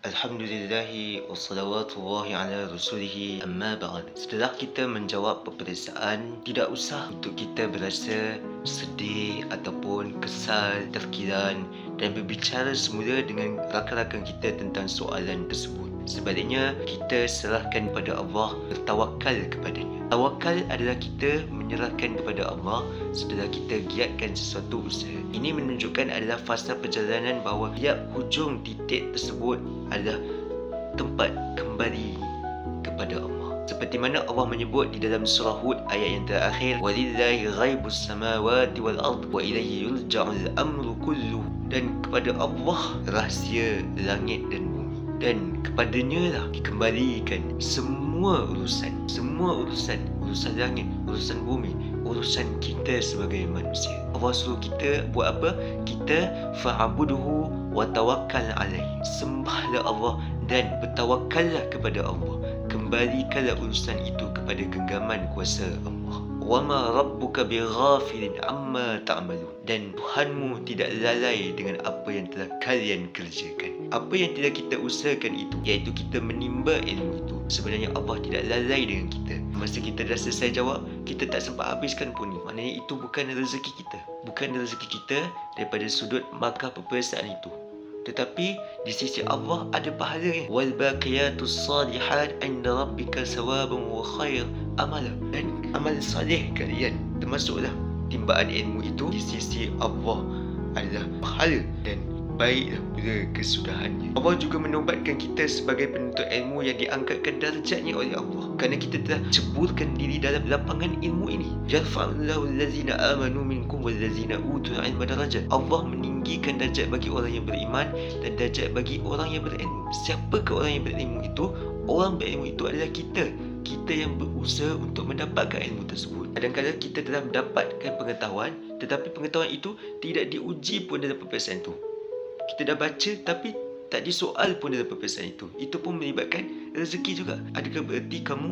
Alhamdulillahi wassalawatullahi ala rasulihi amma ba'd. Setelah kita menjawab peperiksaan, tidak usah untuk kita berasa sedih ataupun kesal, terkiran dan berbicara semula dengan rakan-rakan kita tentang soalan tersebut. Sebaliknya, kita serahkan kepada Allah, bertawakal kepadanya. Tawakal adalah kita menyerahkan kepada Allah setelah kita giatkan sesuatu usaha. Ini menunjukkan adalah fasa perjalanan bahawa tiap hujung titik tersebut adalah tempat kembali kepada Allah. Seperti mana Allah menyebut di dalam surah Hud ayat yang terakhir, walillahi ghaibus samawati wal ard wa ilayhi yurja'ul amru kulluh, dan kepada Allah rahsia langit dan bumi, dan kepadanya lah dikembalikan semua urusan langit, urusan bumi, urusan kita sebagai manusia. Allah suruh kita buat apa? Kita fa'buduhu wa tawakkal alaihi. Sembahlah Allah dan bertawakallah kepada Allah. Kembalikanlah urusan itu kepada genggaman kuasa Allah. Wa ma rabbuka bighafilin amma ta'malun. Dan Tuhanmu tidak lalai dengan apa yang telah kalian kerjakan. Apa yang telah kita usahakan itu, iaitu kita menimba ilmu itu, sebenarnya Allah tidak lalai dengan kita. Masa kita dah selesai jawab, kita tak sempat habiskan pun ni. Maknanya itu bukan rezeki kita. Bukan rezeki kita daripada sudut markah peperiksaan itu. Tetapi di sisi Allah ada pahalanya. Wal baqiyatus salihat 'inda rabbika sawabun wa khair amala. Dan amal salih kalian, termasuklah timbaan ilmu itu, di sisi Allah adalah pahala dan baiklah bila kesudahannya. Allah juga menobatkan kita sebagai penuntut ilmu yang diangkatkan darjatnya oleh Allah, kerana kita telah ceburkan diri dalam lapangan ilmu ini. Yarfa'ullahu allazina amanu minkum wallazina utul ilma darajat. Allah meninggikan darjat bagi orang yang beriman dan darjat bagi orang yang berilmu. Siapakah orang yang berilmu itu? Orang berilmu itu adalah kita. Kita yang berusaha untuk mendapatkan ilmu tersebut. Kadang-kadang kita telah mendapatkan pengetahuan, tetapi pengetahuan itu tidak diuji pun dalam peperiksaan itu. Kita dah baca tapi tak disoal pun dalam peperiksaan itu. Itu pun melibatkan rezeki juga. Adakah bererti kamu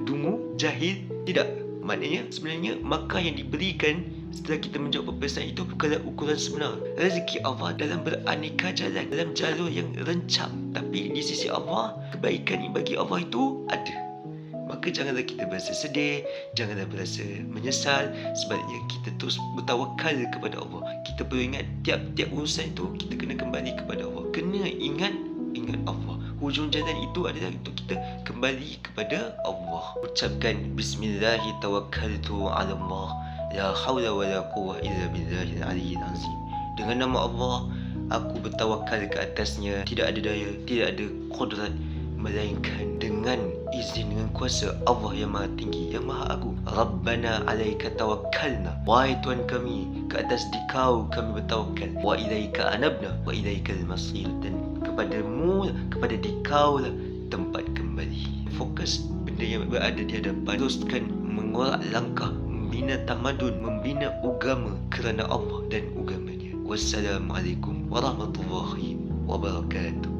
dungu, jahil? Tidak. Maknanya sebenarnya markah yang diberikan setelah kita menjawab peperiksaan itu bukanlah ukuran sebenar. Rezeki Allah dalam beraneka jalan, dalam jalur yang rencam. Tapi di sisi Allah, kebaikan bagi Allah itu ada. Maka janganlah kita berasa sedih, janganlah berasa menyesal. Sebaliknya kita terus bertawakal kepada Allah. Kita perlu ingat tiap-tiap urusan itu kita kena kembali kepada Allah. Kena ingat Allah. Hujung jalan itu adalah untuk kita kembali kepada Allah. Ucapkan Bismillahi tawakkaltu ala Allah, la hawla wa la quwwa illa billahil aliyyil azim. Dengan nama Allah, aku bertawakal ke atasnya. Tidak ada daya, tidak ada qudrat, melainkan dengan izin, dengan kuasa Allah yang maha tinggi, yang maha agung. Rabbana alaika tawakkalna. Wahai Tuhan kami, ke atas dikau kami bertawakal. Wa ilaika anabna wa ilaikal masir. Dan kepadamu, kepada dikau lah tempat kembali. Fokus benda yang berada di hadapan. Teruskan mengorak langkah, membina tamadun, membina agama kerana Allah dan agamanya. Wassalamualaikum warahmatullahi wabarakatuh.